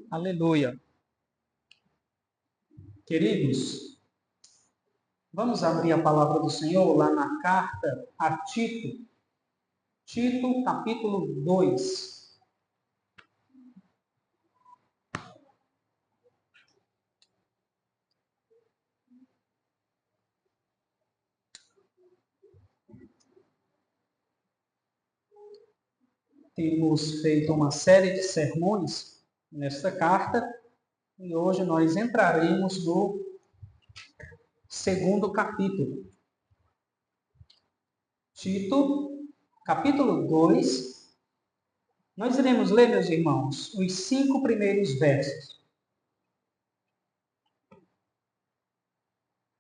Aleluia. Queridos, vamos abrir a palavra do Senhor lá na carta a Tito. Tito, capítulo 2. Temos feito uma série de sermões nesta carta e hoje nós entraremos no segundo capítulo. Tito, capítulo 2. Nós iremos ler, meus irmãos, os 5 primeiros versos.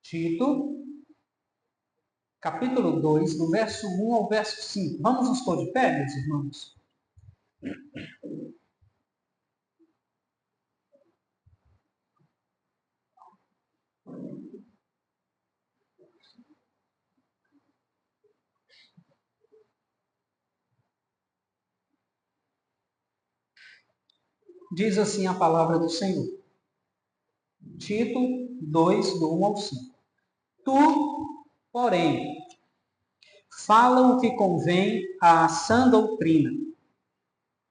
Tito, capítulo 2, do verso 1 ao verso 5. Vamos nos pôr de pé, meus irmãos? Diz assim a palavra do Senhor. Tito 2, do 1 ao 5. Tu, porém, fala o que convém à sã doutrina.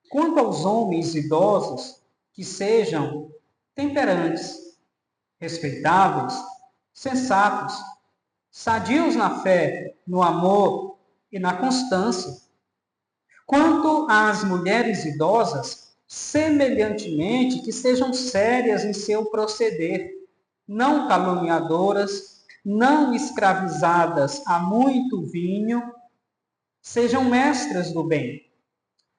Quanto aos homens idosos, que sejam temperantes, respeitáveis, sensatos, sadios na fé, no amor e na constância. Quanto às mulheres idosas, semelhantemente, que sejam sérias em seu proceder, não caluniadoras, não escravizadas a muito vinho, sejam mestras do bem,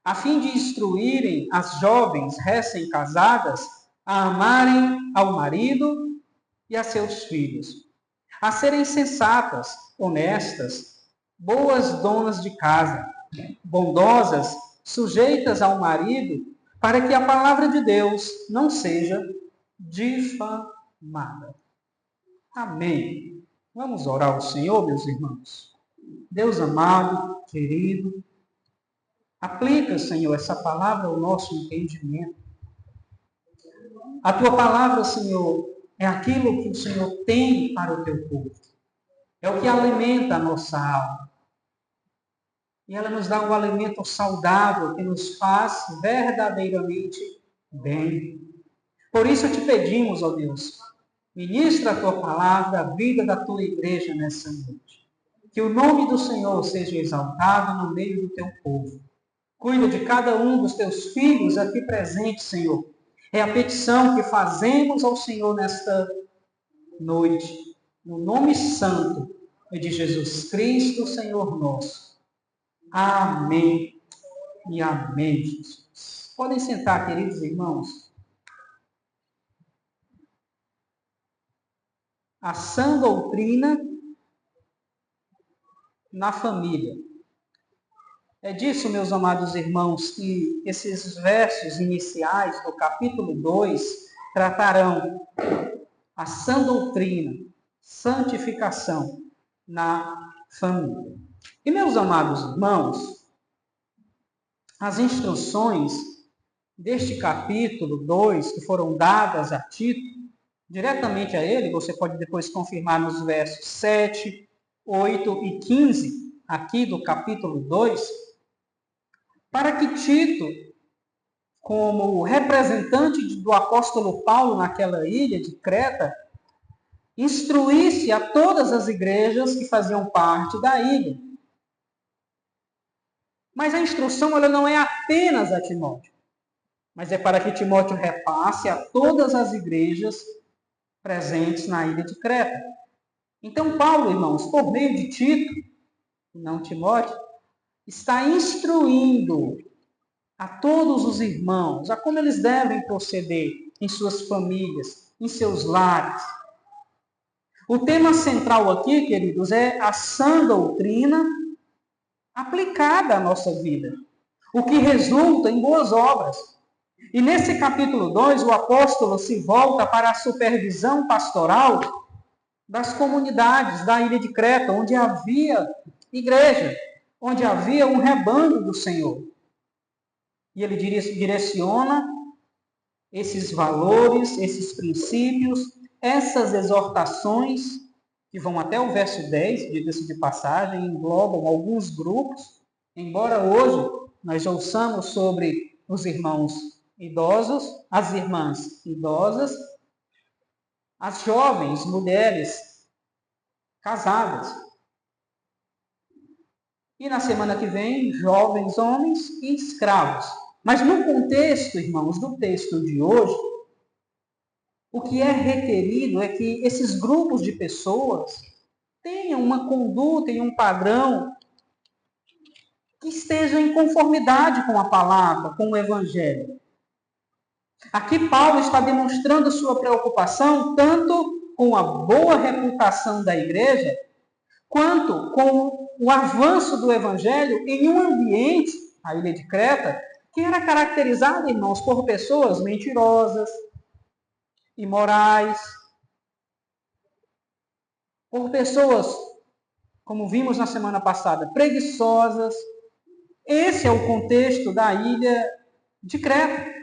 a fim de instruírem as jovens recém-casadas a amarem ao marido e a seus filhos, a serem sensatas, honestas, boas donas de casa, bondosas, sujeitas ao marido, para que a palavra de Deus não seja difamada. Amém. Vamos orar ao Senhor, meus irmãos. Deus amado, querido, aplica, Senhor, essa palavra ao nosso entendimento. A tua palavra, Senhor, é aquilo que o Senhor tem para o teu povo. É o que alimenta a nossa alma. E ela nos dá um alimento saudável que nos faz verdadeiramente bem. Por isso te pedimos, ó Deus, ministra a tua palavra, a vida da tua igreja nessa noite. Que o nome do Senhor seja exaltado no meio do teu povo. Cuida de cada um dos teus filhos aqui presentes, Senhor. É a petição que fazemos ao Senhor nesta noite. No nome santo de Jesus Cristo, Senhor nosso. Amém e amém, Jesus. Podem sentar, queridos irmãos. A sã doutrina na família. É disso, meus amados irmãos, que esses versos iniciais do capítulo 2 tratarão a sã doutrina, santificação na família. E, meus amados irmãos, as instruções deste capítulo 2, que foram dadas a Tito, diretamente a ele, você pode depois confirmar nos versos 7, 8 e 15, aqui do capítulo 2, para que Tito, como representante do apóstolo Paulo naquela ilha de Creta, instruísse a todas as igrejas que faziam parte da ilha. Mas a instrução ela não é apenas a Timóteo, mas é para que Timóteo repasse a todas as igrejas presentes na ilha de Creta. Então Paulo, irmãos, por meio de Tito, não Timóteo, está instruindo a todos os irmãos a como eles devem proceder em suas famílias, em seus lares. O tema central aqui, queridos, é a sã doutrina aplicada à nossa vida, o que resulta em boas obras. E nesse capítulo 2, o apóstolo se volta para a supervisão pastoral das comunidades da ilha de Creta, onde havia igreja, onde havia um rebanho do Senhor. E ele direciona esses valores, esses princípios, essas exortações, que vão até o verso 10, diga-se de passagem, englobam alguns grupos, embora hoje nós ouçamos sobre os irmãos idosos, as irmãs idosas, as jovens mulheres casadas. E na semana que vem, jovens homens e escravos. Mas no contexto, irmãos, do texto de hoje, o que é requerido é que esses grupos de pessoas tenham uma conduta e um padrão que estejam em conformidade com a palavra, com o Evangelho. Aqui Paulo está demonstrando sua preocupação tanto com a boa reputação da igreja, quanto com o avanço do Evangelho em um ambiente, a ilha de Creta, que era caracterizado, irmãos, por pessoas mentirosas, imorais, por pessoas, como vimos na semana passada, preguiçosas. Esse é o contexto da ilha de Creta.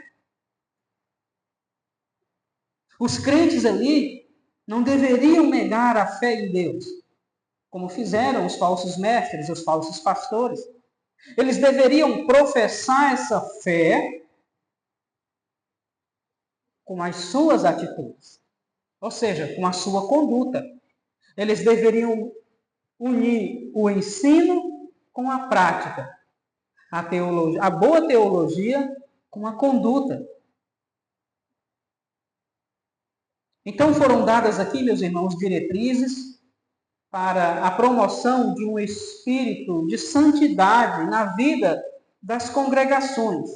Os crentes ali não deveriam negar a fé em Deus, como fizeram os falsos mestres, os falsos pastores. Eles deveriam professar essa fé com as suas atitudes, ou seja, com a sua conduta. Eles deveriam unir o ensino com a prática, a boa teologia com a conduta. Então foram dadas aqui, meus irmãos, diretrizes para a promoção de um espírito de santidade na vida das congregações.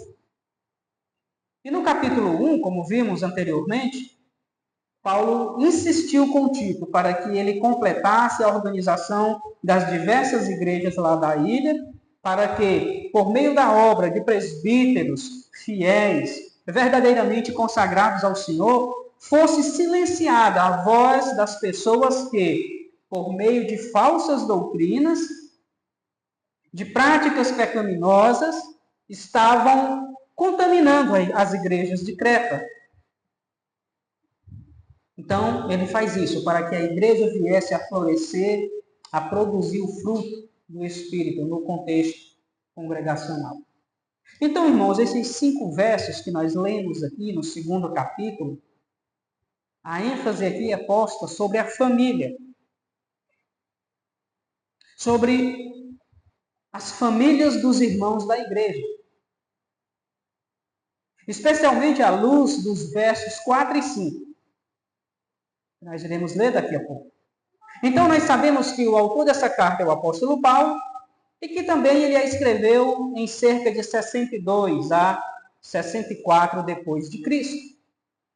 E no capítulo 1, como vimos anteriormente, Paulo insistiu com Tito para que ele completasse a organização das diversas igrejas lá da ilha, para que, por meio da obra de presbíteros fiéis, verdadeiramente consagrados ao Senhor, fosse silenciada a voz das pessoas que, por meio de falsas doutrinas, de práticas pecaminosas, estavam contaminando as igrejas de Creta. Então, ele faz isso para que a igreja viesse a florescer, a produzir o fruto do Espírito no contexto congregacional. Então, irmãos, esses 5 versos que nós lemos aqui no 2º capítulo, a ênfase aqui é posta sobre a família, sobre as famílias dos irmãos da igreja, especialmente à luz dos versos 4 e 5. Nós iremos ler daqui a pouco. Então, nós sabemos que o autor dessa carta é o apóstolo Paulo, e que também ele a escreveu em cerca de 62 a 64 depois de Cristo.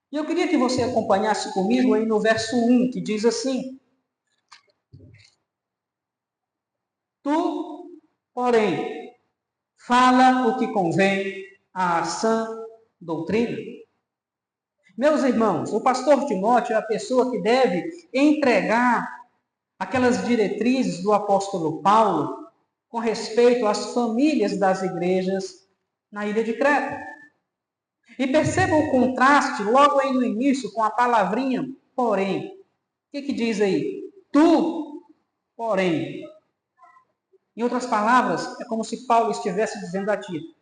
E eu queria que você acompanhasse comigo aí no verso 1, que diz assim: Tu, porém, fala o que convém à sã doutrina. Meus irmãos, o pastor Timóteo é a pessoa que deve entregar aquelas diretrizes do apóstolo Paulo com respeito às famílias das igrejas na ilha de Creta. E perceba o contraste logo aí no início com a palavrinha porém. O que diz aí? Tu, porém. Em outras palavras, é como se Paulo estivesse dizendo a Tito: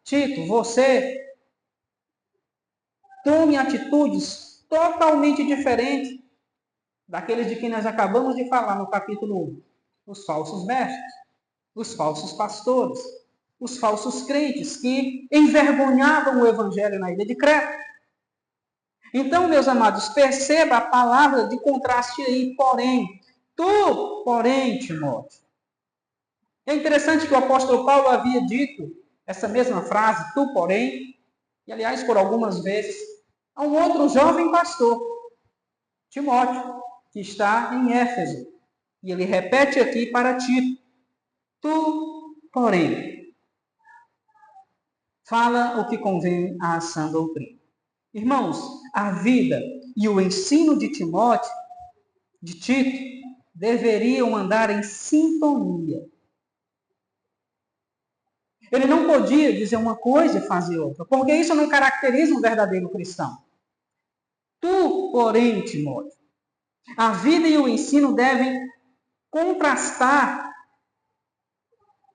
Tito, você tome atitudes totalmente diferentes daqueles de que nós acabamos de falar no capítulo 1. Os falsos mestres, os falsos pastores, os falsos crentes que envergonhavam o evangelho na ilha de Creta. Então, meus amados, perceba a palavra de contraste aí, porém. Tu, porém, Timóteo. É interessante que o apóstolo Paulo havia dito essa mesma frase, tu, porém, e aliás, por algumas vezes, a um outro jovem pastor, Timóteo, que está em Éfeso. E ele repete aqui para Tito, tu, porém, fala o que convém à sã doutrina. Irmãos, a vida e o ensino de Timóteo, de Tito, deveriam andar em sintonia. Ele não podia dizer uma coisa e fazer outra, porque isso não caracteriza um verdadeiro cristão. Tu, porém, Timóteo, a vida e o ensino devem contrastar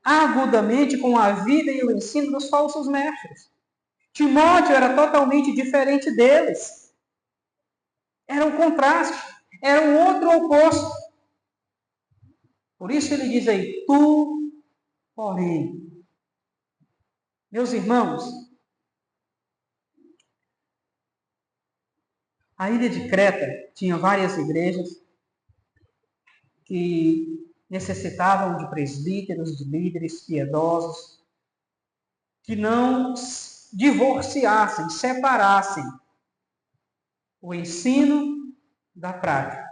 agudamente com a vida e o ensino dos falsos mestres. Timóteo era totalmente diferente deles. Era um contraste, era um outro oposto. Por isso ele diz aí, tu, porém. Meus irmãos, a ilha de Creta tinha várias igrejas que necessitavam de presbíteros, de líderes piedosos, que não divorciassem, separassem o ensino da prática,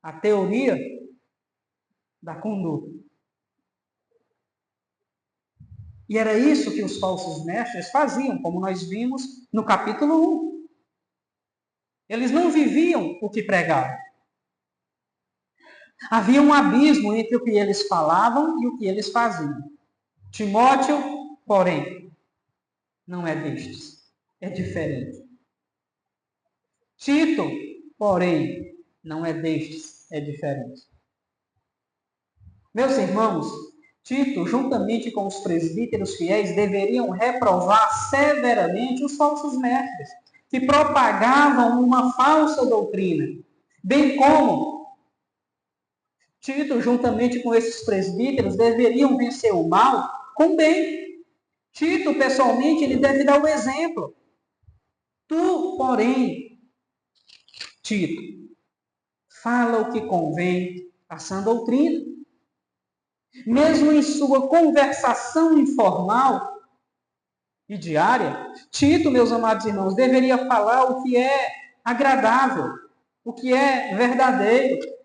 a teoria da conduta. E era isso que os falsos mestres faziam, como nós vimos no capítulo 1. Eles não viviam o que pregavam. Havia um abismo entre o que eles falavam e o que eles faziam. Timóteo, porém, não é destes. É diferente. Tito, porém, não é destes. É diferente. Meus irmãos, Tito, juntamente com os presbíteros fiéis, deveriam reprovar severamente os falsos mestres, que propagavam uma falsa doutrina, bem como Tito, juntamente com esses presbíteros, deveriam vencer o mal com bem. Tito, pessoalmente, ele deve dar o exemplo. Tu, porém, Tito, fala o que convém à sã doutrina. Mesmo em sua conversação informal e diária, Tito, meus amados irmãos, deveria falar o que é agradável, o que é verdadeiro,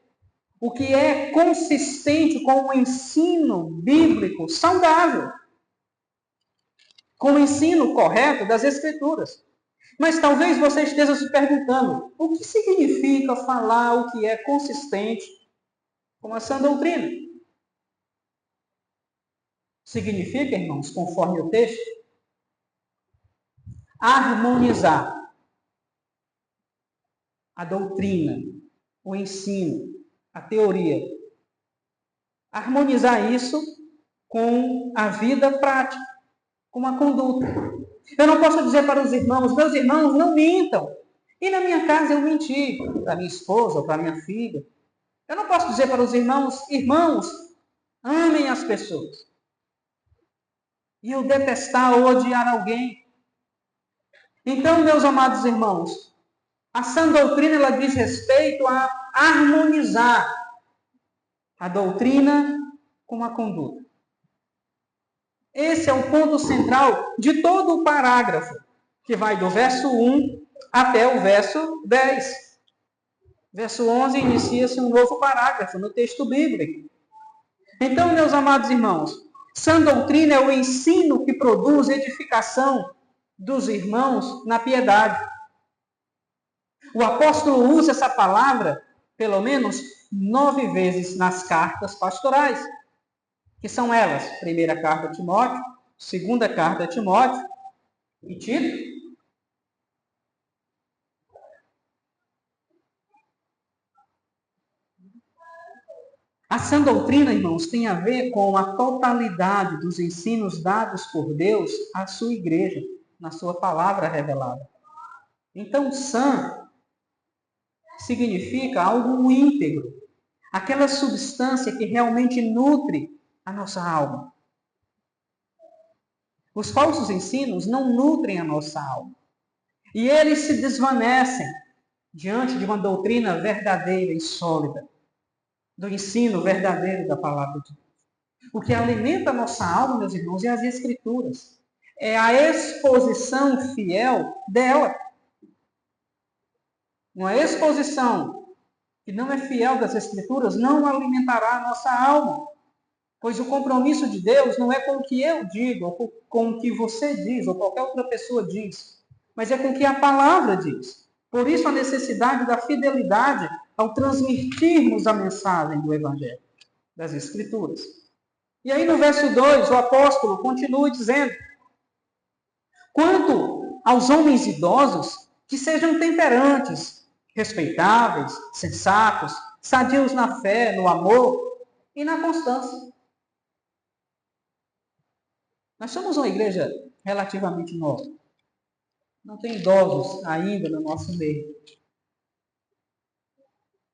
o que é consistente com o ensino bíblico saudável, com o ensino correto das Escrituras. Mas talvez você esteja se perguntando, o que significa falar o que é consistente com a sã doutrina? Significa, irmãos, conforme o texto, harmonizar a doutrina, o ensino, a teoria. Harmonizar isso com a vida prática, com a conduta. Eu não posso dizer para os irmãos, meus irmãos, não mintam. E na minha casa eu menti para minha esposa ou para minha filha. Eu não posso dizer para os irmãos, irmãos, amem as pessoas. E eu detestar ou odiar alguém. Então, meus amados irmãos, a sã doutrina ela diz respeito a harmonizar a doutrina com a conduta. Esse é o ponto central de todo o parágrafo, que vai do verso 1 até o verso 10. Verso 11 inicia-se um novo parágrafo no texto bíblico. Então, meus amados irmãos, sã doutrina é o ensino que produz edificação dos irmãos na piedade. O apóstolo usa essa palavra pelo menos 9 vezes nas cartas pastorais, que são elas, primeira carta a Timóteo, segunda carta a Timóteo e Tito. A sã doutrina, irmãos, tem a ver com a totalidade dos ensinos dados por Deus à sua igreja, na sua palavra revelada. Então, sã significa algo íntegro, aquela substância que realmente nutre a nossa alma. Os falsos ensinos não nutrem a nossa alma. E eles se desvanecem diante de uma doutrina verdadeira e sólida, do ensino verdadeiro da palavra de Deus. O que alimenta a nossa alma, meus irmãos, é as Escrituras. É a exposição fiel dela. Uma exposição que não é fiel das Escrituras não alimentará a nossa alma. Pois o compromisso de Deus não é com o que eu digo, ou com o que você diz, ou qualquer outra pessoa diz, mas é com o que a palavra diz. Por isso a necessidade da fidelidade ao transmitirmos a mensagem do Evangelho, das Escrituras. E aí no verso 2, o apóstolo continua dizendo: quanto aos homens idosos, que sejam temperantes, respeitáveis, sensatos, sadios na fé, no amor e na constância. Nós somos uma igreja relativamente nova. Não tem idosos ainda no nosso meio.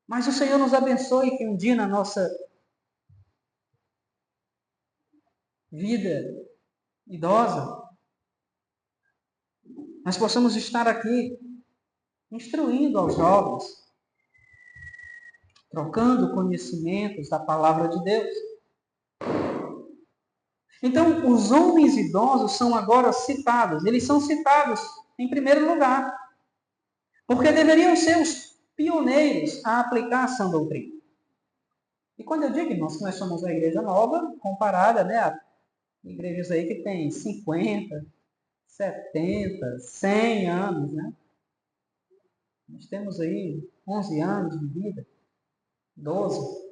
Mas o Senhor nos abençoe que um dia na nossa vida idosa, nós possamos estar aqui instruindo aos jovens, trocando conhecimentos da palavra de Deus. Então, os homens idosos são agora citados. Eles são citados em primeiro lugar, porque deveriam ser os pioneiros a aplicar a sã doutrina. E quando eu digo, irmãos, que nós somos uma igreja nova, comparada, a igrejas aí que tem 50, 70, 100 anos, Nós temos aí 11 anos de vida, 12.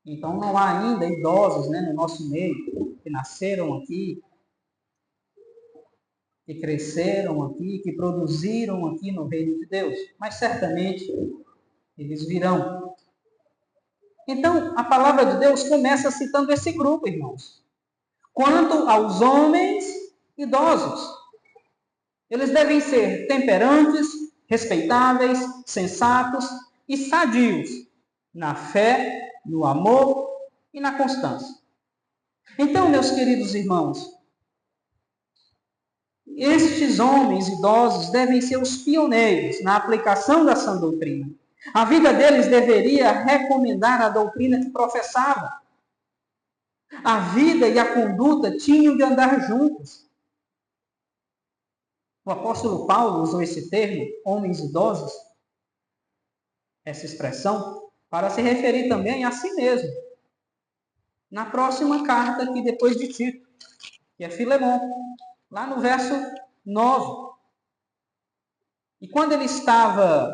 Então não há ainda idosos no nosso meio, que nasceram aqui, que cresceram aqui, que produziram aqui no reino de Deus. Mas certamente eles virão. Então a palavra de Deus começa citando esse grupo, irmãos. Quanto aos homens idosos, eles devem ser temperantes, respeitáveis, sensatos e sadios na fé, no amor e na constância. Então, meus queridos irmãos, estes homens idosos devem ser os pioneiros na aplicação da sã doutrina. A vida deles deveria recomendar a doutrina que professavam. A vida e a conduta tinham de andar juntos. O apóstolo Paulo usou esse termo, homens idosos, essa expressão, para se referir também a si mesmo. Na próxima carta aqui depois de Tito, que é Filemon, lá no verso 9. E quando ele estava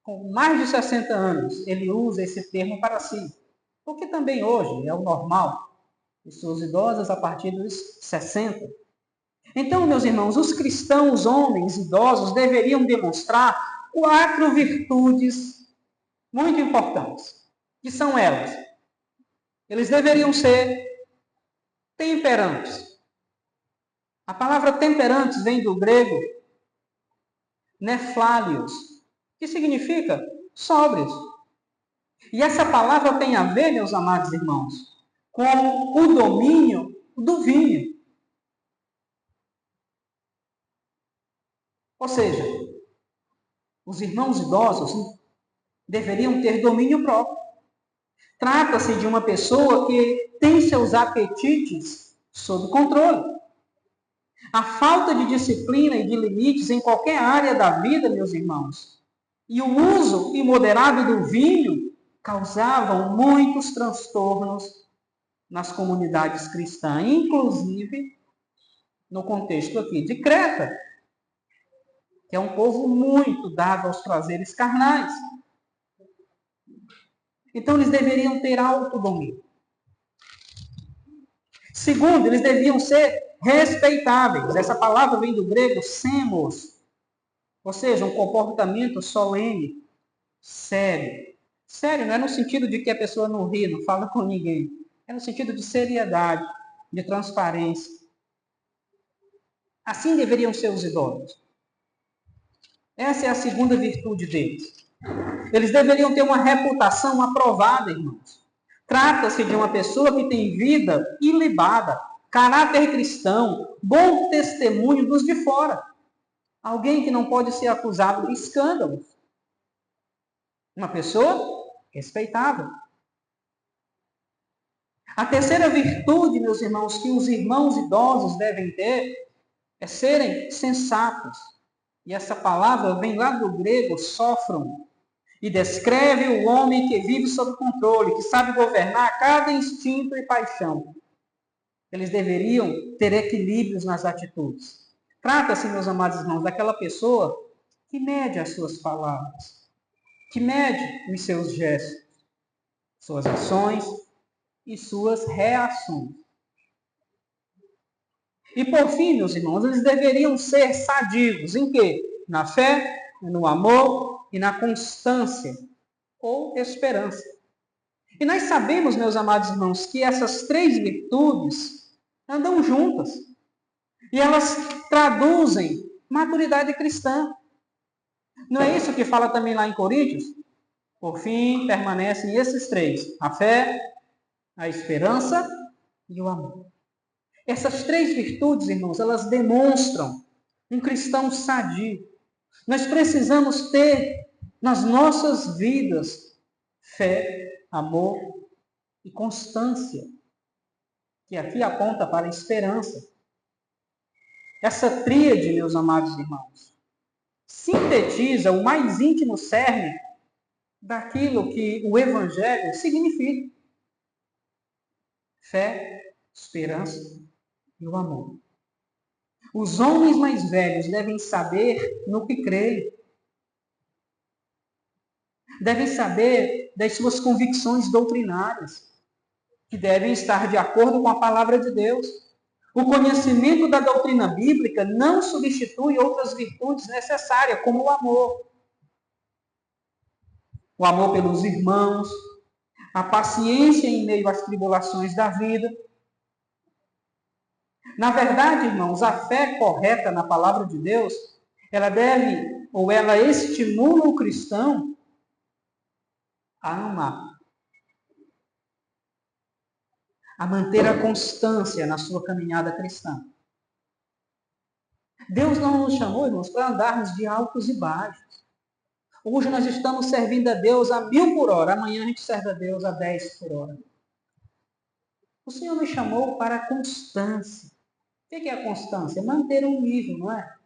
com mais de 60 anos, ele usa esse termo para si. Porque também hoje é o normal, pessoas idosas a partir dos 60. Então, meus irmãos, os cristãos, homens idosos, deveriam demonstrar 4 virtudes muito importantes, que são elas. Eles deveriam ser temperantes. A palavra temperantes vem do grego neflálios, que significa sóbrios. E essa palavra tem a ver, meus amados irmãos, com o domínio do vinho. Ou seja, os irmãos idosos deveriam ter domínio próprio. Trata-se de uma pessoa que tem seus apetites sob controle. A falta de disciplina e de limites em qualquer área da vida, meus irmãos, e o uso imoderado do vinho causavam muitos transtornos nas comunidades cristãs, inclusive no contexto aqui de Creta, que é um povo muito dado aos prazeres carnais. Então, eles deveriam ter autodomínio. Segundo, eles deviam ser respeitáveis. Essa palavra vem do grego semos, ou seja, um comportamento solene, sério. Sério não é no sentido de que a pessoa não ri, não fala com ninguém. É no sentido de seriedade, de transparência. Assim deveriam ser os idosos. Essa é a segunda virtude deles. Eles deveriam ter uma reputação aprovada, irmãos. Trata-se de uma pessoa que tem vida ilibada, caráter cristão, bom testemunho dos de fora. Alguém que não pode ser acusado de escândalos. Uma pessoa respeitável. A terceira virtude, meus irmãos, que os irmãos idosos devem ter é serem sensatos. E essa palavra vem lá do grego sófron, e descreve o homem que vive sob controle, que sabe governar cada instinto e paixão. Eles deveriam ter equilíbrios nas atitudes. Trata-se, meus amados irmãos, daquela pessoa que mede as suas palavras, que mede os seus gestos, suas ações e suas reações. E por fim, meus irmãos, eles deveriam ser sadios em quê? Na fé, no amor e na constância ou esperança. E nós sabemos, meus amados irmãos, que essas três virtudes andam juntas. E elas traduzem maturidade cristã. Não é isso que fala também lá em Coríntios? Por fim, permanecem esses três: a fé, a esperança e o amor. Essas três virtudes, irmãos, elas demonstram um cristão sadio. Nós precisamos ter nas nossas vidas fé, amor e constância, que aqui aponta para a esperança. Essa tríade, meus amados irmãos, sintetiza o mais íntimo cerne daquilo que o Evangelho significa: fé, esperança e o amor. Os homens mais velhos devem saber no que creem. Devem saber das suas convicções doutrinárias, que devem estar de acordo com a palavra de Deus. O conhecimento da doutrina bíblica não substitui outras virtudes necessárias, como o amor. O amor pelos irmãos, a paciência em meio às tribulações da vida. Na verdade, irmãos, a fé correta na palavra de Deus, ela deve, ou ela estimula o cristão a amar, a manter a constância na sua caminhada cristã. Deus não nos chamou, irmãos, para andarmos de altos e baixos. Hoje nós estamos servindo a Deus a 1000 por hora, amanhã a gente serve a Deus a 10 por hora. O Senhor nos chamou para a constância. O que é a constância? Manter um nível, não é?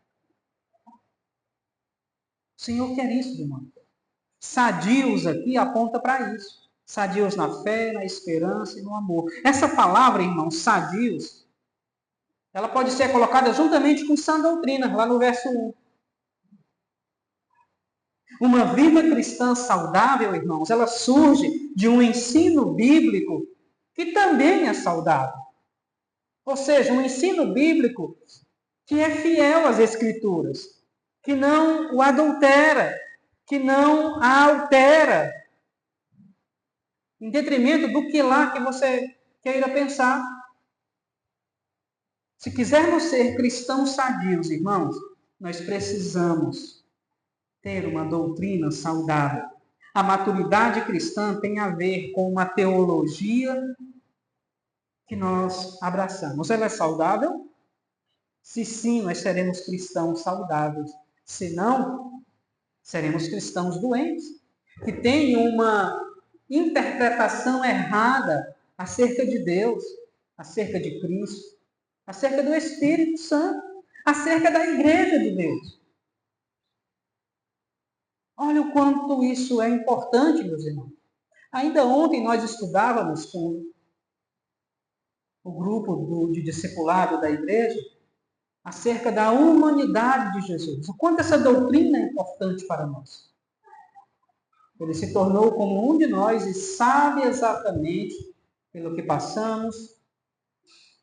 O Senhor quer isso, irmão. Sadios aqui aponta para isso. Sadios na fé, na esperança e no amor. Essa palavra, irmão, sadios, ela pode ser colocada juntamente com sã doutrina, lá no verso 1. Uma vida cristã saudável, irmãos, ela surge de um ensino bíblico que também é saudável. Ou seja, um ensino bíblico que é fiel às Escrituras, que não o adultera, que não a altera, em detrimento do que lá que você queira pensar. Se quisermos ser cristãos sadios, irmãos, nós precisamos ter uma doutrina saudável. A maturidade cristã tem a ver com uma teologia que nós abraçamos. Ela é saudável? Se sim, nós seremos cristãos saudáveis. Se não, seremos cristãos doentes, que têm uma interpretação errada acerca de Deus, acerca de Cristo, acerca do Espírito Santo, acerca da igreja de Deus. Olha o quanto isso é importante, meus irmãos. Ainda ontem nós estudávamos com o grupo de discipulado da igreja acerca da humanidade de Jesus. O quanto essa doutrina é importante para nós. Ele se tornou como um de nós e sabe exatamente pelo que passamos,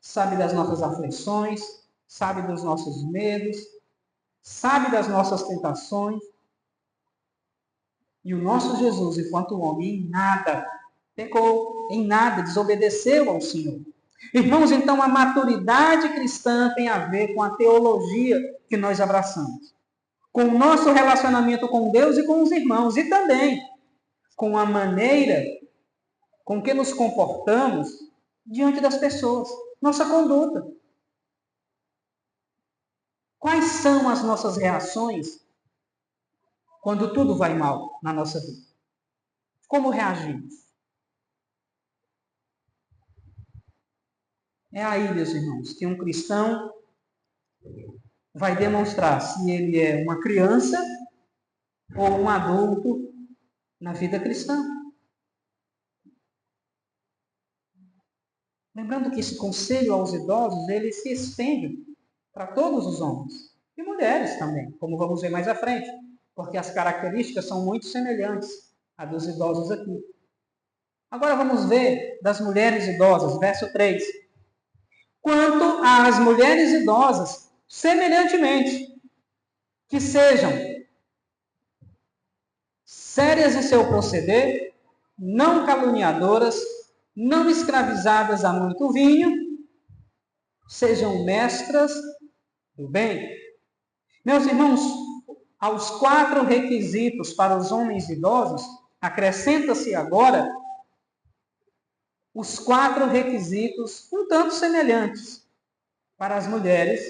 sabe das nossas aflições, sabe dos nossos medos, sabe das nossas tentações. E o nosso Jesus, enquanto homem, em nada pecou, em nada desobedeceu ao Senhor. Irmãos, então a maturidade cristã tem a ver com a teologia que nós abraçamos, com o nosso relacionamento com Deus e com os irmãos, e também com a maneira com que nos comportamos diante das pessoas, nossa conduta. Quais são as nossas reações quando tudo vai mal na nossa vida? Como reagimos? É aí, meus irmãos, que um cristão vai demonstrar se ele é uma criança ou um adulto na vida cristã. Lembrando que esse conselho aos idosos, ele se estende para todos os homens e mulheres também, como vamos ver mais à frente, porque as características são muito semelhantes à dos idosos aqui. Agora vamos ver das mulheres idosas, verso 3. Quanto às mulheres idosas, semelhantemente, que sejam sérias em seu proceder, não caluniadoras, não escravizadas a muito vinho, sejam mestras do bem. Meus irmãos, aos 4 requisitos para os homens idosos, acrescenta-se agora os 4 requisitos um tanto semelhantes para as mulheres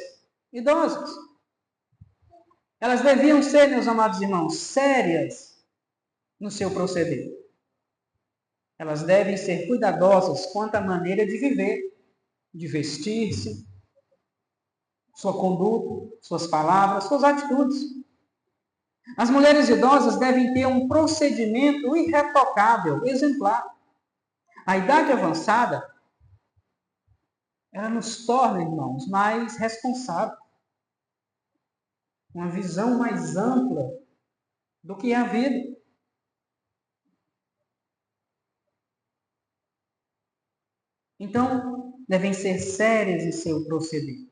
idosas. Elas deviam ser, meus amados irmãos, sérias no seu proceder. Elas devem ser cuidadosas quanto à maneira de viver, de vestir-se, sua conduta, suas palavras, suas atitudes. As mulheres idosas devem ter um procedimento irretocável, exemplar. A idade avançada, ela nos torna, irmãos, mais responsáveis. Uma visão mais ampla do que é a vida. Então, devem ser sérias em seu proceder.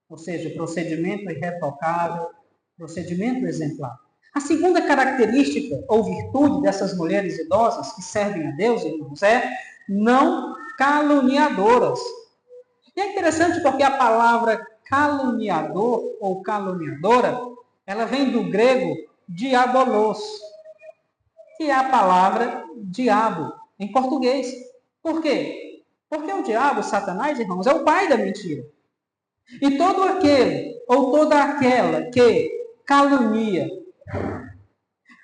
Ou seja, procedimento irretocável, procedimento exemplar. A segunda característica ou virtude dessas mulheres idosas que servem a Deus, irmãos, é não caluniadoras. E é interessante porque a palavra caluniador ou caluniadora, ela vem do grego diabolos, que é a palavra diabo em português. Por quê? Porque o diabo, Satanás, irmãos, é o pai da mentira. E todo aquele ou toda aquela que calunia,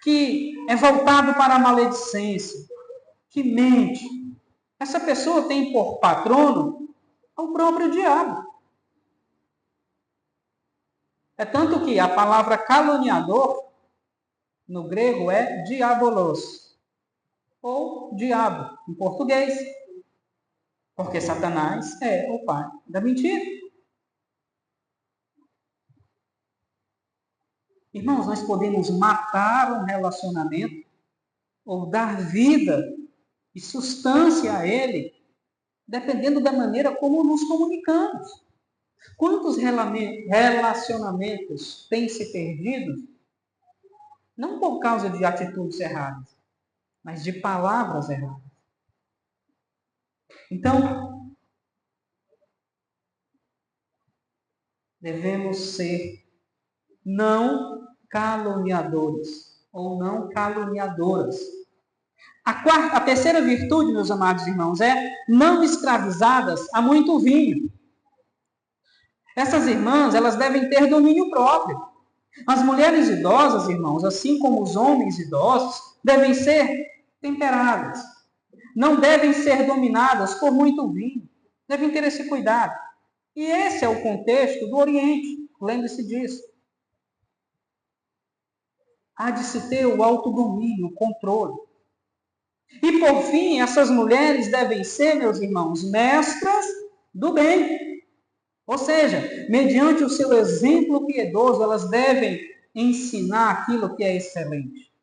que é voltado para a maledicência, que mente, essa pessoa tem por patrono o próprio diabo. É tanto que a palavra caluniador, no grego, é diabolos, ou diabo, em português, porque Satanás é o pai da mentira. Irmãos, nós podemos matar um relacionamento ou dar vida e substância a ele, dependendo da maneira como nos comunicamos. Quantos relacionamentos têm se perdido, não por causa de atitudes erradas, mas de palavras erradas? Então, devemos ser não caluniadores ou não caluniadoras. A terceira virtude, meus amados irmãos, é não escravizadas a muito vinho. Essas irmãs, elas devem ter domínio próprio. As mulheres idosas, irmãos, assim como os homens idosos, devem ser temperadas. Não devem ser dominadas por muito vinho. Devem ter esse cuidado. E esse é o contexto do Oriente. Lembre-se disso. Há de se ter o autodomínio, o controle. E por fim, essas mulheres devem ser, meus irmãos, mestras do bem. Ou seja, mediante o seu exemplo piedoso, elas devem ensinar aquilo que é excelente.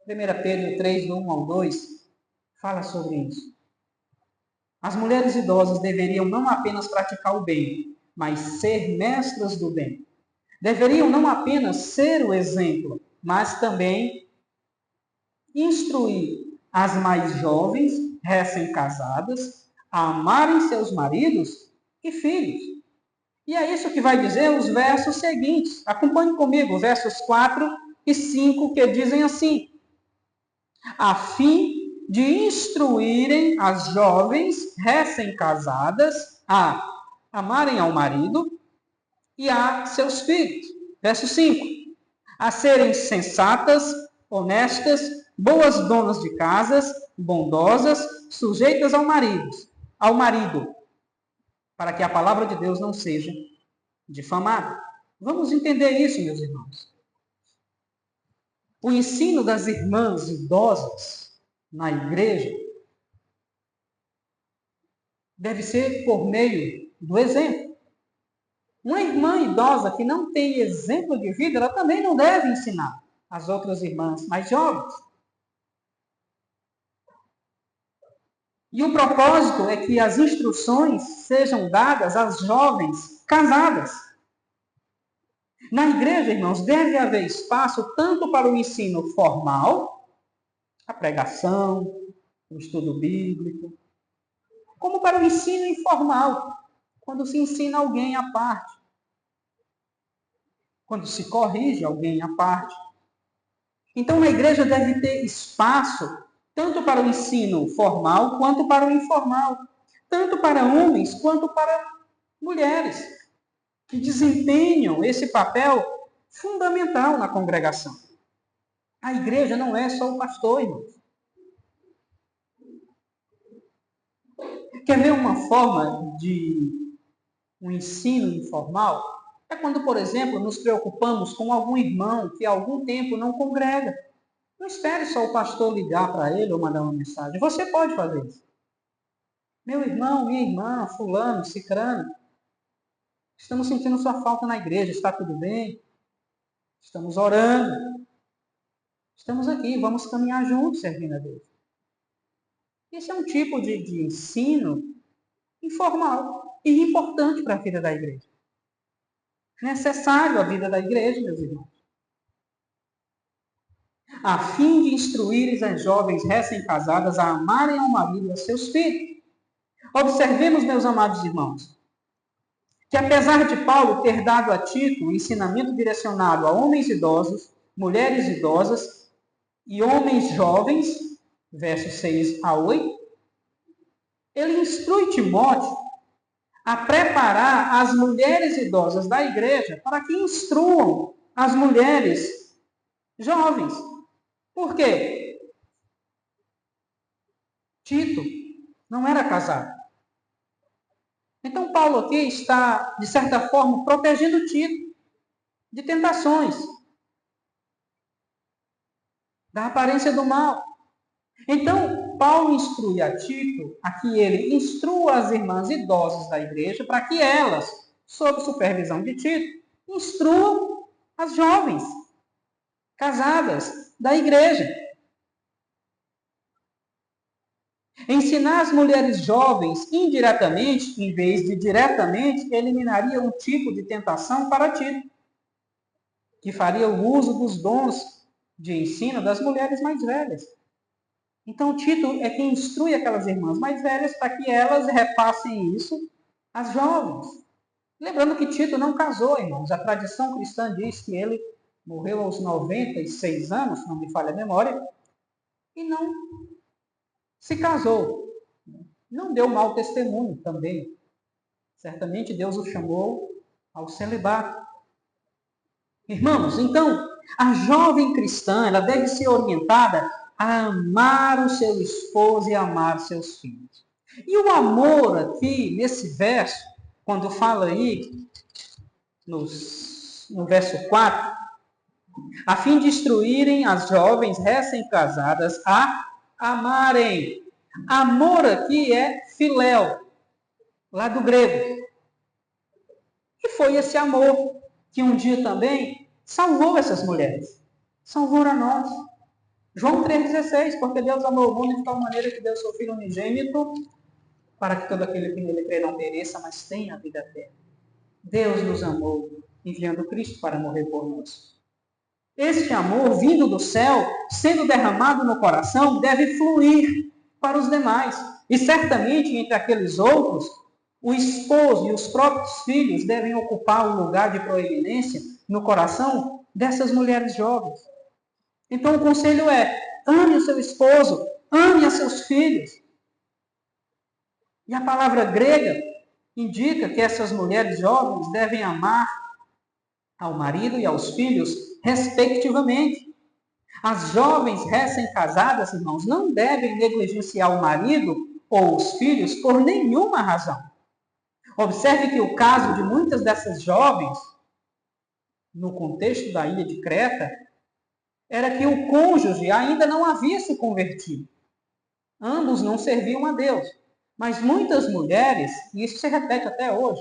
1 Pedro 3, do 1 ao 2, fala sobre isso. As mulheres idosas deveriam não apenas praticar o bem, mas ser mestras do bem. Deveriam não apenas ser o exemplo, mas também instruir as mais jovens, recém-casadas, a amarem seus maridos e filhos. E é isso que vai dizer os versos seguintes. Acompanhe comigo, versos 4 e 5, que dizem assim: a fim de instruírem as jovens recém-casadas a amarem ao marido e a seus filhos. Verso 5. A serem sensatas, honestas, boas donas de casas, bondosas, sujeitas ao marido, para que a palavra de Deus não seja difamada. Vamos entender isso, meus irmãos. O ensino das irmãs idosas na igreja deve ser por meio do exemplo. Uma irmã idosa que não tem exemplo de vida, ela também não deve ensinar as outras irmãs mais jovens. E o propósito é que as instruções sejam dadas às jovens casadas. Na igreja, irmãos, deve haver espaço tanto para o ensino formal, a pregação, o estudo bíblico, como para o ensino informal, quando se ensina alguém à parte, quando se corrige alguém à parte. Então, na igreja deve ter espaço tanto para o ensino formal quanto para o informal, tanto para homens quanto para mulheres, que desempenham esse papel fundamental na congregação. A igreja não é só o pastor, irmãos. Quer ver uma forma de um ensino informal? É quando, por exemplo, nos preocupamos com algum irmão que há algum tempo não congrega. Não espere só o pastor ligar para ele ou mandar uma mensagem. Você pode fazer isso. Meu irmão, minha irmã, fulano, cicrano, estamos sentindo sua falta na igreja. Está tudo bem? Estamos orando. Estamos aqui, vamos caminhar juntos servindo a Deus. Esse é um tipo de ensino informal e importante para a vida da igreja. Necessário à vida da igreja, meus irmãos. A fim de instruir as jovens recém-casadas a amarem ao marido e a seus filhos. Observemos, meus amados irmãos, que apesar de Paulo ter dado a Tito um ensinamento direcionado a homens idosos, mulheres idosas e homens jovens, versos 6 a 8, ele instrui Timóteo a preparar as mulheres idosas da igreja para que instruam as mulheres jovens. Por quê? Tito não era casado. Então, Paulo aqui está, de certa forma, protegendo Tito de tentações, da aparência do mal. Então, Paulo instrui a Tito a que ele instrua as irmãs idosas da igreja para que elas, sob supervisão de Tito, instruam as jovens casadas da igreja. Ensinar as mulheres jovens indiretamente, em vez de diretamente, eliminaria um tipo de tentação para Tito, que faria o uso dos dons de ensino das mulheres mais velhas. Então, Tito é quem instrui aquelas irmãs mais velhas para que elas repassem isso às jovens. Lembrando que Tito não casou, irmãos. A tradição cristã diz que ele morreu aos 96 anos, não me falha a memória, e não se casou. Não deu mau testemunho também. Certamente Deus o chamou ao celibato. Irmãos, então, a jovem cristã, ela deve ser orientada a amar o seu esposo e amar seus filhos. E o amor aqui, nesse verso, quando fala aí, no verso 4, a fim de instruírem as jovens recém-casadas a amarem. Amor aqui é filéu, lá do grego. E foi esse amor que um dia também salvou essas mulheres. Salvou a nós. João 3,16, porque Deus amou o mundo de tal maneira que deu seu Filho unigênito, para que todo aquele que nele crê não pereça, mas tenha a vida eterna. Deus nos amou, enviando Cristo para morrer por nós. Este amor, vindo do céu, sendo derramado no coração, deve fluir para os demais. E certamente, entre aqueles outros, o esposo e os próprios filhos devem ocupar um lugar de proeminência no coração dessas mulheres jovens. Então, o conselho é: ame o seu esposo, ame a seus filhos. E a palavra grega indica que essas mulheres jovens devem amar ao marido e aos filhos, respectivamente. As jovens recém-casadas, irmãos, não devem negligenciar o marido ou os filhos por nenhuma razão. Observe que o caso de muitas dessas jovens, no contexto da ilha de Creta, era que o cônjuge ainda não havia se convertido. Ambos não serviam a Deus. Mas muitas mulheres, e isso se repete até hoje,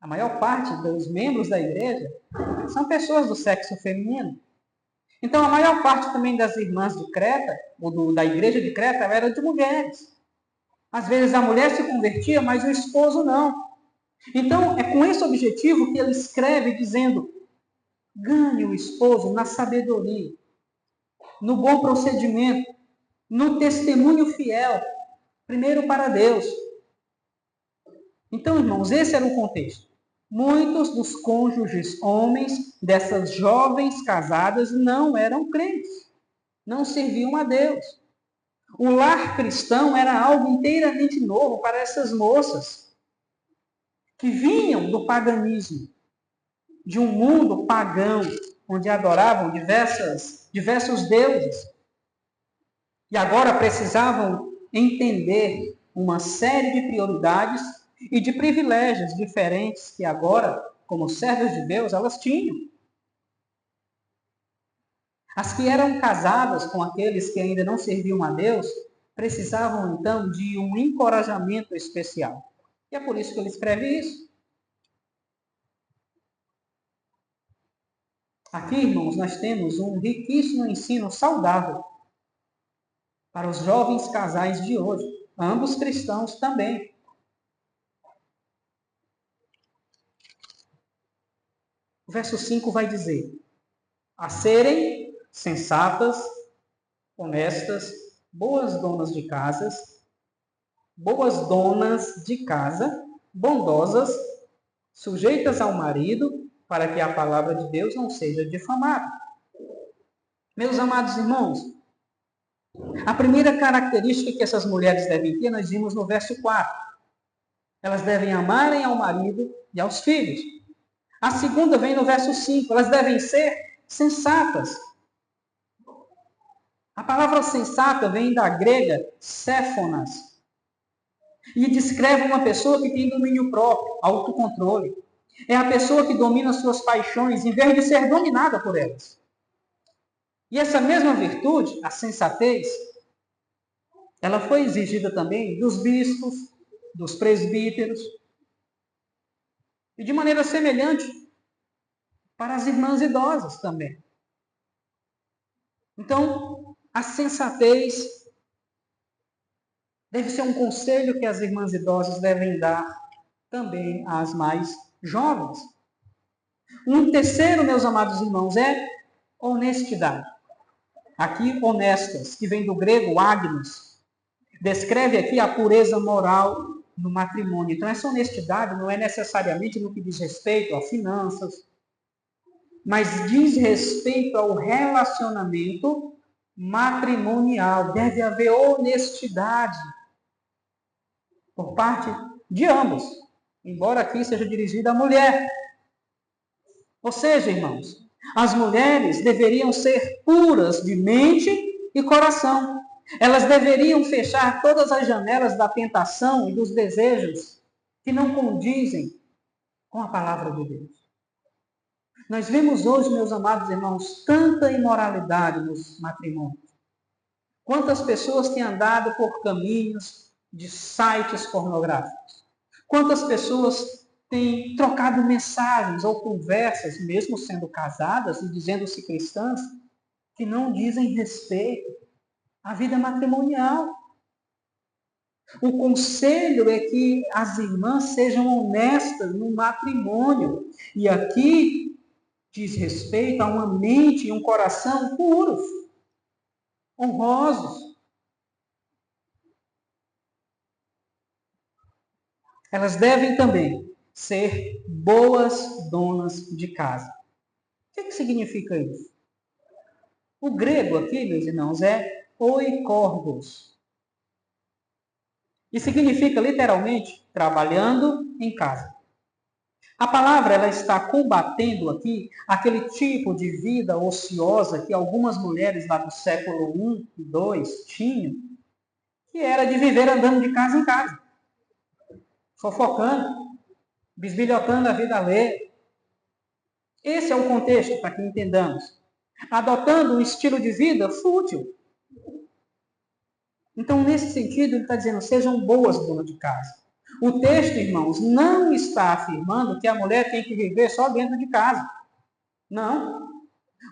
a maior parte dos membros da igreja são pessoas do sexo feminino. Então, a maior parte também das irmãs de Creta, ou da igreja de Creta, era de mulheres. Às vezes a mulher se convertia, mas o esposo não. Então, é com esse objetivo que ele escreve dizendo: ganhe o esposo na sabedoria, no bom procedimento, no testemunho fiel, primeiro para Deus. Então, irmãos, esse era o contexto. Muitos dos cônjuges homens dessas jovens casadas não eram crentes, não serviam a Deus. O lar cristão era algo inteiramente novo para essas moças que vinham do paganismo, de um mundo pagão, onde adoravam diversos deuses. E agora precisavam entender uma série de prioridades e de privilégios diferentes que agora, como servos de Deus, elas tinham. As que eram casadas com aqueles que ainda não serviam a Deus, precisavam então de um encorajamento especial. E é por isso que ele escreve isso. Aqui, irmãos, nós temos um riquíssimo ensino saudável para os jovens casais de hoje, ambos cristãos também. O verso 5 vai dizer: a serem sensatas, honestas, boas donas de casa, bondosas, sujeitas ao marido, para que a palavra de Deus não seja difamada. Meus amados irmãos, a primeira característica que essas mulheres devem ter, nós vimos no verso 4. Elas devem amarem ao marido e aos filhos. A segunda vem no verso 5. Elas devem ser sensatas. A palavra sensata vem da grega séfonas e descreve uma pessoa que tem domínio próprio, autocontrole. É a pessoa que domina suas paixões em vez de ser dominada por elas. E essa mesma virtude, a sensatez, ela foi exigida também dos bispos, dos presbíteros, e de maneira semelhante para as irmãs idosas também. Então, a sensatez deve ser um conselho que as irmãs idosas devem dar também às mais jovens. Um terceiro, meus amados irmãos, é honestidade. Aqui, honestas, que vem do grego agnos, descreve aqui a pureza moral no matrimônio. Então, essa honestidade não é necessariamente no que diz respeito a finanças, mas diz respeito ao relacionamento matrimonial. Deve haver honestidade por parte de ambos, embora aqui seja dirigida à mulher. Ou seja, irmãos, as mulheres deveriam ser puras de mente e coração. Elas deveriam fechar todas as janelas da tentação e dos desejos que não condizem com a palavra de Deus. Nós vemos hoje, meus amados irmãos, tanta imoralidade nos matrimônios. Quantas pessoas têm andado por caminhos de sites pornográficos? Quantas pessoas têm trocado mensagens ou conversas, mesmo sendo casadas e dizendo-se cristãs, que não dizem respeito à vida matrimonial? O conselho é que as irmãs sejam honestas no matrimônio. E aqui diz respeito a uma mente e um coração puros, honrosos. Elas devem também ser boas donas de casa. O que significa isso? O grego aqui, meus irmãos, é oikorgos. E significa literalmente trabalhando em casa. A palavra ela está combatendo aqui aquele tipo de vida ociosa que algumas mulheres lá do século I e II tinham, que era de viver andando de casa em casa, fofocando, bisbilhotando a vida alheia. Esse é o contexto para que entendamos. Adotando um estilo de vida fútil. Então, nesse sentido, ele está dizendo, sejam boas donas de casa. O texto, irmãos, não está afirmando que a mulher tem que viver só dentro de casa. Não.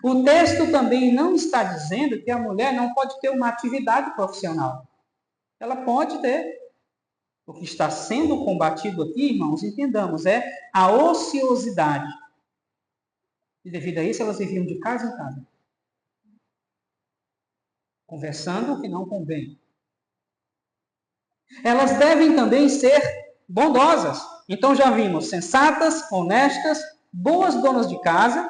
O texto também não está dizendo que a mulher não pode ter uma atividade profissional. Ela pode ter. O que está sendo combatido aqui, irmãos, entendamos, é a ociosidade. E devido a isso, elas viviam de casa em casa, conversando o que não convém. Elas devem também ser bondosas. Então já vimos sensatas, honestas, boas donas de casa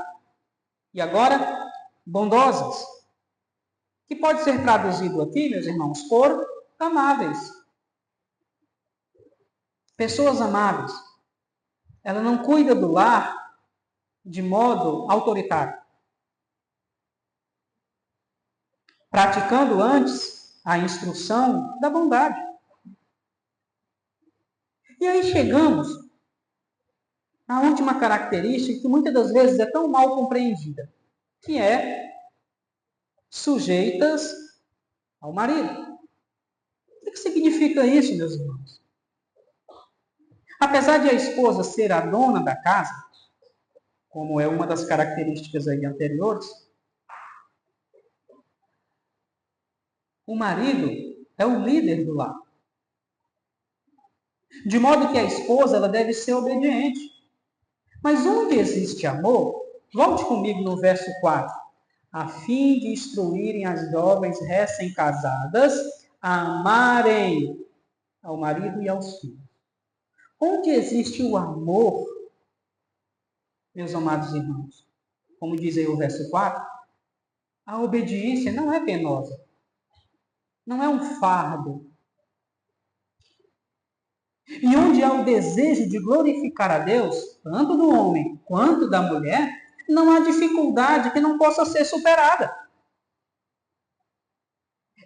e agora bondosas. Que pode ser traduzido aqui, meus irmãos, por amáveis. Pessoas amáveis. Ela não cuida do lar de modo autoritário, praticando antes a instrução da bondade. E aí chegamos à última característica que muitas das vezes é tão mal compreendida, que é sujeitas ao marido. O que significa isso, meus irmãos? Apesar de a esposa ser a dona da casa, como é uma das características aí anteriores, o marido é o líder do lar. De modo que a esposa ela deve ser obediente. Mas onde existe amor, volte comigo no verso 4. A fim de instruírem as jovens recém-casadas a amarem ao marido e aos filhos. Onde existe o amor, meus amados irmãos, como diz aí o verso 4, a obediência não é penosa, não é um fardo. E onde há o desejo de glorificar a Deus, tanto do homem quanto da mulher, não há dificuldade que não possa ser superada.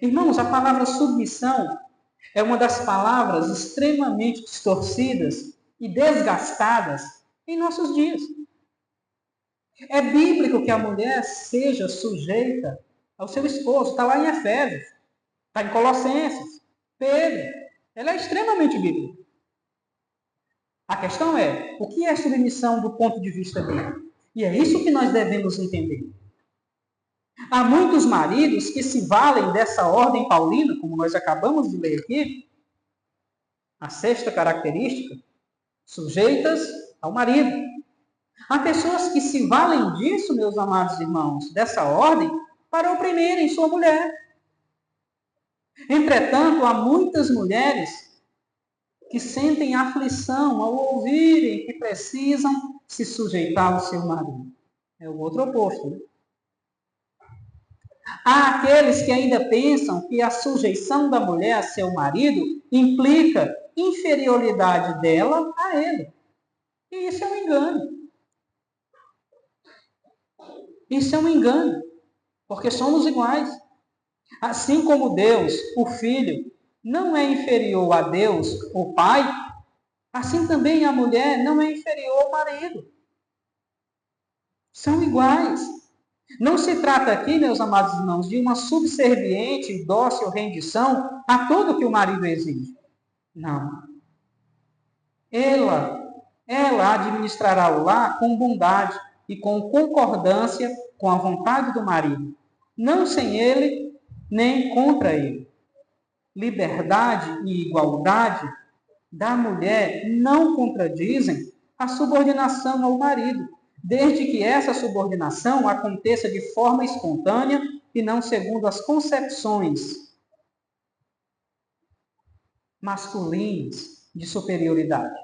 Irmãos, a palavra submissão é uma das palavras extremamente distorcidas e desgastadas em nossos dias. É bíblico que a mulher seja sujeita ao seu esposo. Está lá em Efésios, está em Colossenses, Pedro. Ela é extremamente bíblica. A questão é, o que é submissão do ponto de vista bíblico? E é isso que nós devemos entender. Há muitos maridos que se valem dessa ordem paulina, como nós acabamos de ler aqui, a sexta característica, sujeitas ao marido. Há pessoas que se valem disso, meus amados irmãos, dessa ordem, para oprimirem sua mulher. Entretanto, há muitas mulheres que sentem aflição ao ouvirem que precisam se sujeitar ao seu marido. É o outro oposto, né? Há aqueles que ainda pensam que a sujeição da mulher a seu marido implica inferioridade dela a ele. E isso é um engano. Isso é um engano, porque somos iguais. Assim como Deus, o Filho, não é inferior a Deus, o Pai, assim também a mulher não é inferior ao marido. São iguais. Não se trata aqui, meus amados irmãos, de uma subserviente e dócil rendição a tudo que o marido exige. Não. Ela administrará o lar com bondade e com concordância com a vontade do marido, não sem ele, nem contra ele. Liberdade e igualdade da mulher não contradizem a subordinação ao marido, desde que essa subordinação aconteça de forma espontânea e não segundo as concepções masculinas de superioridade,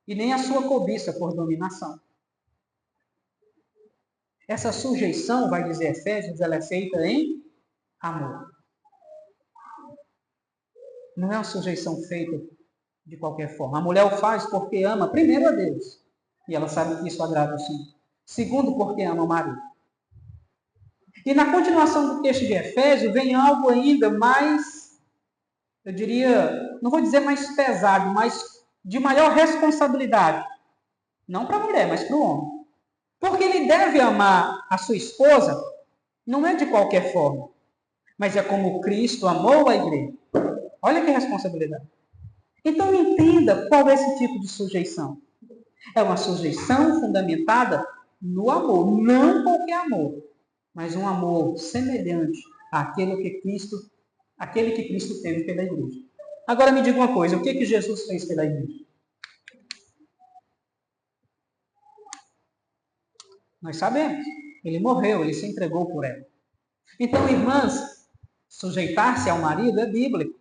e nem a sua cobiça por dominação. Essa sujeição, vai dizer Efésios, ela é feita em amor. Não é uma sujeição feita de qualquer forma. A mulher o faz porque ama, primeiro, a Deus. E ela sabe que isso agrada ao Senhor. Segundo, porque ama o marido. E na continuação do texto de Efésios, vem algo ainda mais, eu diria, não vou dizer mais pesado, mas de maior responsabilidade. Não para a mulher, mas para o homem. Porque ele deve amar a sua esposa, não é de qualquer forma, mas é como Cristo amou a igreja. Olha que responsabilidade. Então entenda qual é esse tipo de sujeição. É uma sujeição fundamentada no amor, não qualquer amor. mas um amor semelhante àquele que Cristo teve pela igreja. Agora me diga uma coisa, o que Jesus fez pela igreja? Nós sabemos. Ele morreu, ele se entregou por ela. Então, irmãs, sujeitar-se ao marido é bíblico.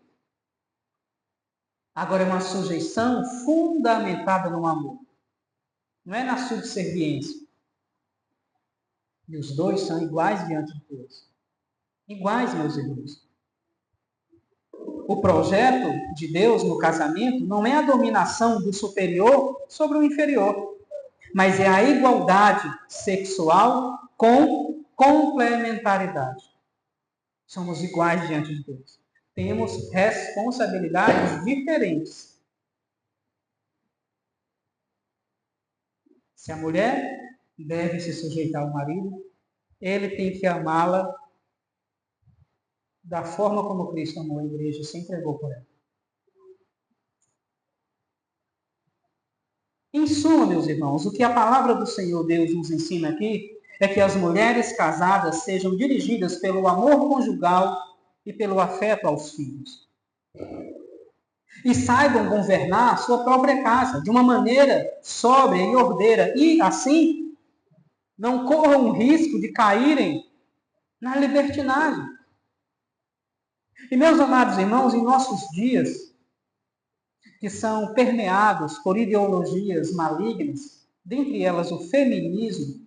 Agora é uma sujeição fundamentada no amor. Não é na subserviência. E os dois são iguais diante de Deus. Iguais, meus irmãos. O projeto de Deus no casamento não é a dominação do superior sobre o inferior, mas é a igualdade sexual com complementaridade. Somos iguais diante de Deus. Temos responsabilidades diferentes. Se a mulher deve se sujeitar ao marido, ele tem que amá-la da forma como Cristo amou a igreja e se entregou por ela. Em suma, meus irmãos, o que a palavra do Senhor Deus nos ensina aqui é que as mulheres casadas sejam dirigidas pelo amor conjugal e pelo afeto aos filhos. E saibam governar sua própria casa de uma maneira sóbria e ordeira e, assim, não corram o risco de caírem na libertinagem. E, meus amados irmãos, em nossos dias, que são permeados por ideologias malignas, dentre elas o feminismo,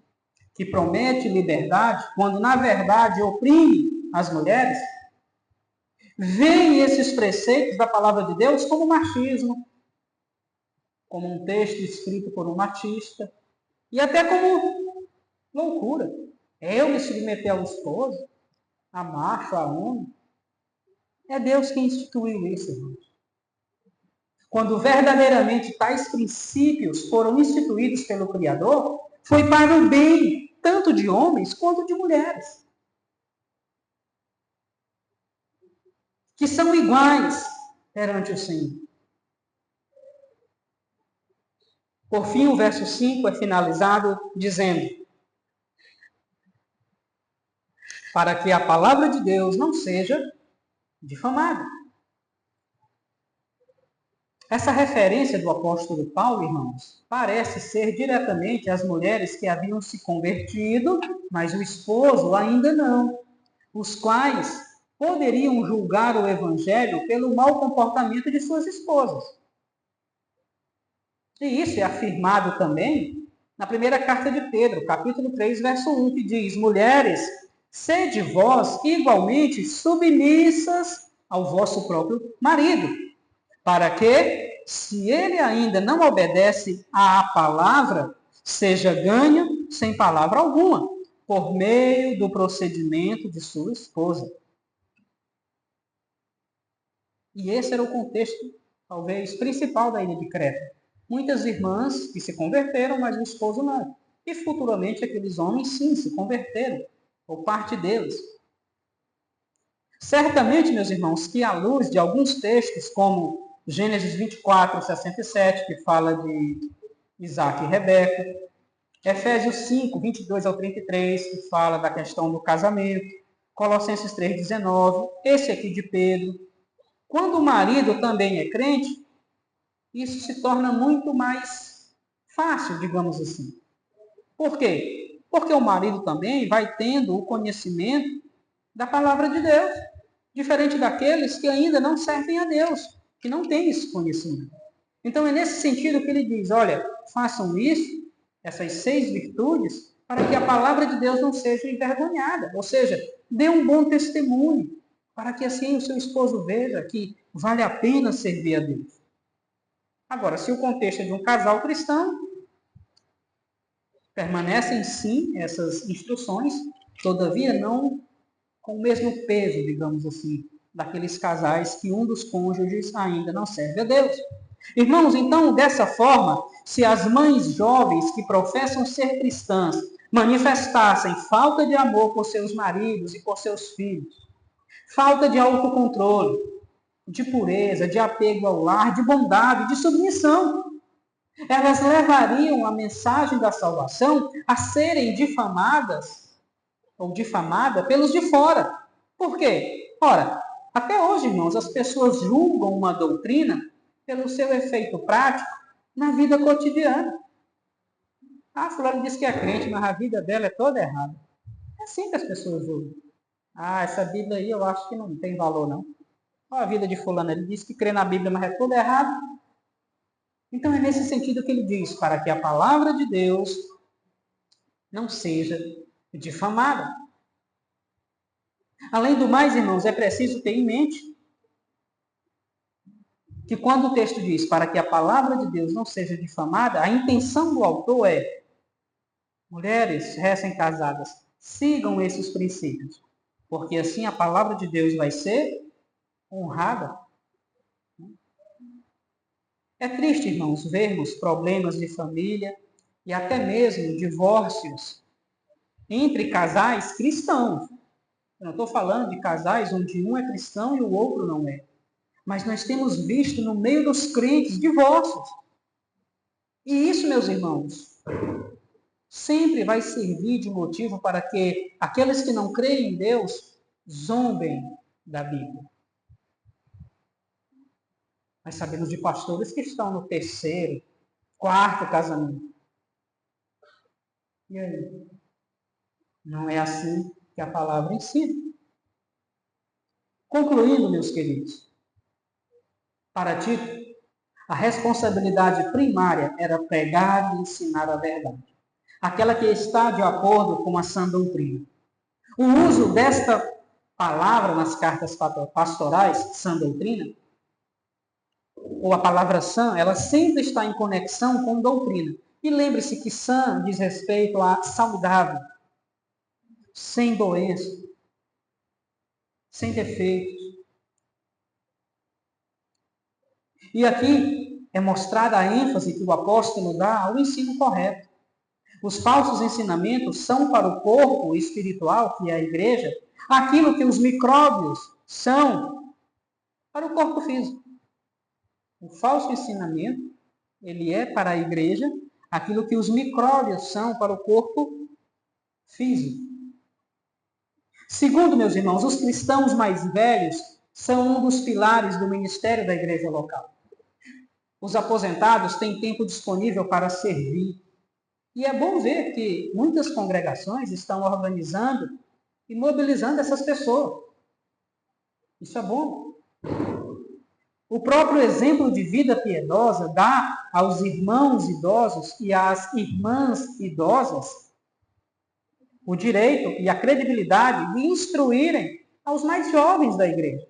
que promete liberdade, quando na verdade oprime as mulheres, veem esses preceitos da palavra de Deus como machismo, como um texto escrito por um machista, e até como loucura. Eu me submeter ao esposo, a macho, a homem. É Deus quem instituiu isso, irmãos. Quando verdadeiramente tais princípios foram instituídos pelo Criador, foi para o bem tanto de homens quanto de mulheres, que são iguais perante o Senhor. Por fim, o verso 5 é finalizado dizendo: para que a palavra de Deus não seja difamada. Essa referência do apóstolo Paulo, irmãos, parece ser diretamente às mulheres que haviam se convertido, mas o esposo ainda não, os quais poderiam julgar o evangelho pelo mau comportamento de suas esposas. E isso é afirmado também na primeira carta de Pedro, capítulo 3, verso 1, que diz: mulheres, sede vós igualmente submissas ao vosso próprio marido, para que, se ele ainda não obedece à palavra, seja ganho sem palavra alguma, por meio do procedimento de sua esposa. E esse era o contexto, talvez, principal da ilha de Creta. Muitas irmãs que se converteram, mas o esposo não. E futuramente aqueles homens, sim, se converteram, ou parte deles. Certamente, meus irmãos, que à luz de alguns textos, como Gênesis 24, 67, que fala de Isaac e Rebeca, Efésios 5, 22 ao 33, que fala da questão do casamento, Colossenses 3, 19, esse aqui de Pedro. Quando o marido também é crente, isso se torna muito mais fácil, digamos assim. Por quê? Porque o marido também vai tendo o conhecimento da palavra de Deus, diferente daqueles que ainda não servem a Deus, que não têm esse conhecimento. Então é nesse sentido que ele diz, olha, façam isso, essas 6 virtudes, para que a palavra de Deus não seja envergonhada. Ou seja, dê um bom testemunho, para que assim o seu esposo veja que vale a pena servir a Deus. Agora, se o contexto é de um casal cristão, permanecem sim essas instruções, todavia não com o mesmo peso, digamos assim, daqueles casais que um dos cônjuges ainda não serve a Deus. Irmãos, então, dessa forma, se as mães jovens que professam ser cristãs manifestassem falta de amor por seus maridos e por seus filhos, falta de autocontrole, de pureza, de apego ao lar, de bondade, de submissão, elas levariam a mensagem da salvação a serem difamadas ou difamada pelos de fora. Por quê? Ora, até hoje, irmãos, as pessoas julgam uma doutrina pelo seu efeito prático na vida cotidiana. Ah, fulano diz que é crente, mas a vida dela é toda errada. É assim que as pessoas julgam. Ah, essa Bíblia aí eu acho que não tem valor, não. Olha a vida de fulano, ele diz que crê na Bíblia, mas é tudo errado. Então é nesse sentido que ele diz, para que a palavra de Deus não seja difamada. Além do mais, irmãos, é preciso ter em mente que quando o texto diz para que a palavra de Deus não seja difamada, a intenção do autor é: mulheres recém-casadas, sigam esses princípios, porque assim a palavra de Deus vai ser honrada. É triste, irmãos, vermos problemas de família e até mesmo divórcios entre casais cristãos. Eu não estou falando de casais onde um é cristão e o outro não é. Mas nós temos visto no meio dos crentes divórcios. E isso, meus irmãos, sempre vai servir de motivo para que aqueles que não creem em Deus zombem da Bíblia. Nós sabemos de pastores que estão no terceiro, quarto casamento. E aí? Não é assim que a palavra ensina. Concluindo, meus queridos, para Tito, a responsabilidade primária era pregar e ensinar a verdade, aquela que está de acordo com a sã doutrina. O uso desta palavra nas cartas pastorais, sã doutrina, ou a palavra sã, ela sempre está em conexão com doutrina. E lembre-se que sã diz respeito a saudável, sem doença, sem defeitos. E aqui é mostrada a ênfase que o apóstolo dá ao ensino correto. Os falsos ensinamentos são para o corpo espiritual, que é a igreja, aquilo que os micróbios são para o corpo físico. O falso ensinamento, ele é para a igreja aquilo que os micróbios são para o corpo físico. Segundo, meus irmãos, os cristãos mais velhos são um dos pilares do ministério da igreja local. Os aposentados têm tempo disponível para servir. E é bom ver que muitas congregações estão organizando e mobilizando essas pessoas. Isso é bom. O próprio exemplo de vida piedosa dá aos irmãos idosos e às irmãs idosas o direito e a credibilidade de instruírem aos mais jovens da igreja.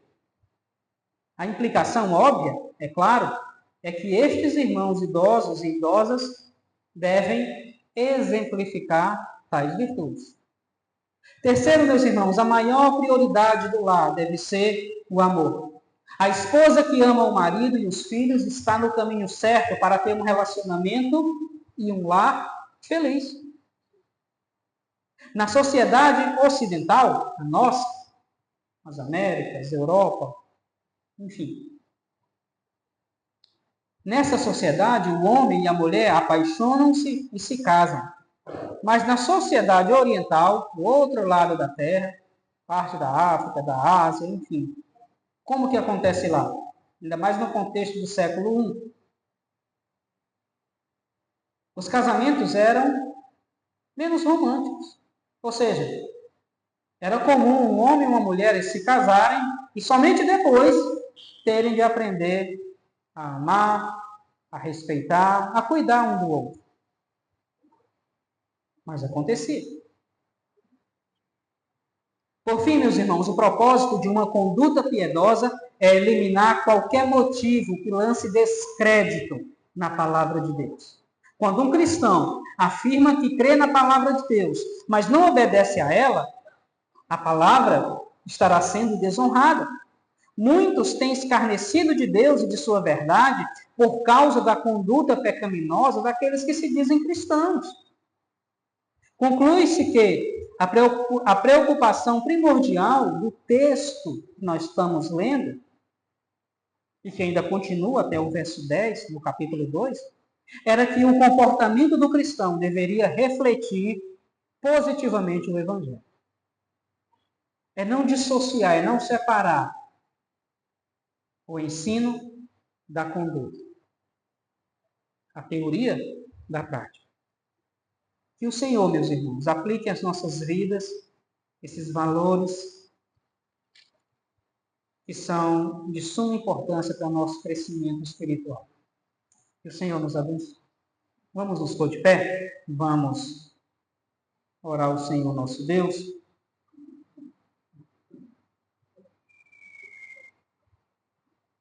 A implicação óbvia, é claro, é que estes irmãos idosos e idosas devem exemplificar tais virtudes. Terceiro, meus irmãos, a maior prioridade do lar deve ser o amor. A esposa que ama o marido e os filhos está no caminho certo para ter um relacionamento e um lar feliz. Na sociedade ocidental, a nossa, as Américas, Europa, enfim. Nessa sociedade, o homem e a mulher apaixonam-se e se casam. Mas na sociedade oriental, o outro lado da Terra, parte da África, da Ásia, enfim, como que acontece lá? Ainda mais no contexto do século I. Os casamentos eram menos românticos. Ou seja, era comum um homem e uma mulher se casarem e somente depois terem de aprender a amar, a respeitar, a cuidar um do outro. Mas acontecia. Por fim, meus irmãos, o propósito de uma conduta piedosa é eliminar qualquer motivo que lance descrédito na palavra de Deus. Quando um cristão afirma que crê na palavra de Deus, mas não obedece a ela, a palavra estará sendo desonrada. Muitos têm escarnecido de Deus e de sua verdade por causa da conduta pecaminosa daqueles que se dizem cristãos. Conclui-se que a preocupação primordial do texto que nós estamos lendo, e que ainda continua até o verso 10, no capítulo 2, era que o comportamento do cristão deveria refletir positivamente o Evangelho. É não dissociar, é não separar o ensino da conduta, a teoria da prática. Que o Senhor, meus irmãos, aplique às nossas vidas esses valores que são de suma importância para o nosso crescimento espiritual. Que o Senhor nos abençoe. Vamos nos pôr de pé? Vamos orar ao Senhor nosso Deus.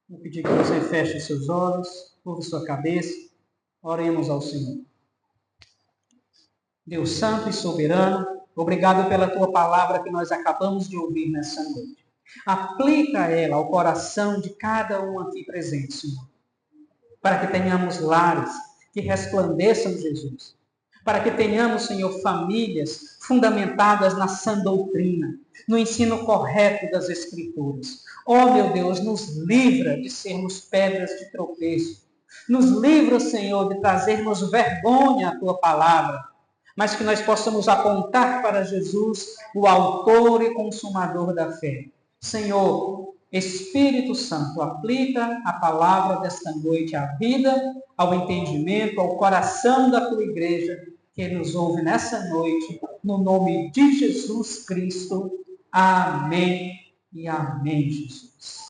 Vou pedir que você feche seus olhos, curva sua cabeça. Oremos ao Senhor. Deus Santo e Soberano, obrigado pela Tua palavra que nós acabamos de ouvir nessa noite. Aplica ela ao coração de cada um aqui presente, Senhor, para que tenhamos lares que resplandeçam Jesus, para que tenhamos, Senhor, famílias fundamentadas na sã doutrina, no ensino correto das Escrituras. Oh, meu Deus, nos livra de sermos pedras de tropeço. Nos livra, Senhor, de trazermos vergonha à Tua palavra, mas que nós possamos apontar para Jesus, o autor e consumador da fé. Senhor, Espírito Santo, aplica a palavra desta noite à vida, ao entendimento, ao coração da Tua igreja, que nos ouve nessa noite, no nome de Jesus Cristo. Amém e amém, Jesus.